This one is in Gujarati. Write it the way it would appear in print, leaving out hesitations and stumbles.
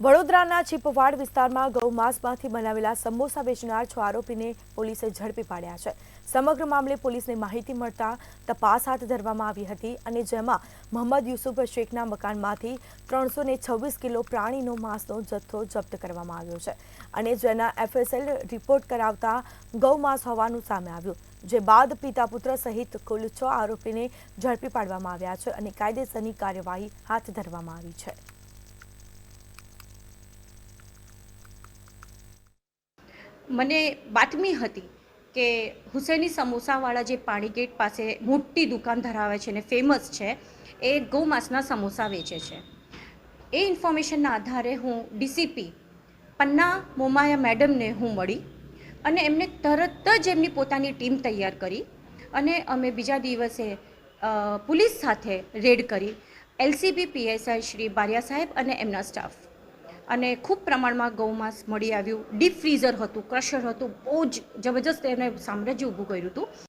વડોદરાના ચીપવાડ વિસ્તારમાં ગૌમાંસમાંથી બનાવેલા સમોસા વેચનાર 6 આરોપીને પોલીસે ઝડપી પાડ્યા છે। સમગ્ર મામલે પોલીસને માહિતી મળતા તપાસ હાથ ધરવામાં આવી હતી અને જેમાં મોહમ્મદ યુસુફ શેખના મકાનમાંથી 326 કિલો પ્રાણીનો માંસનો જથ્થો જપ્ત કરવામાં આવ્યો છે અને જેના એફએસએલ રિપોર્ટ કરાવતા ગૌમાંસ હોવાનું સામે આવ્યું, જે બાદ પિતા પુત્ર સહિત કુલ 6 આરોપીને ઝડપી પાડવામાં આવ્યા છે અને કાયદેસરની કાર્યવાહી હાથ ધરવામાં આવી છે। મને બાતમી હતી કે હુસૈની સમોસાવાળા જે પાણીગેટ પાસે મોટી દુકાન ધરાવે છે ને ફેમસ છે, એ ગૌમાંસના સમોસા વેચે છે। એ ઇન્ફોર્મેશનના આધારે હું ડીસીપી પન્ના મોમાયા મેડમને હું મળી અને એમને તરત જ એમની પોતાની ટીમ તૈયાર કરી અને અમે બીજા દિવસે પોલીસ સાથે રેડ કરી એલસીબી પીએસઆઈ શ્રી બારિયા સાહેબ અને એમના સ્ટાફ અને ખૂબ પ્રમાણમાં ગૌમાંસ મળી આવ્યું। ડીપ ફ્રીઝર હતું, ક્રશર હતું, બહુ જ જબરજસ્ત એને સામ્રાજ્ય ઊભું કર્યું હતું।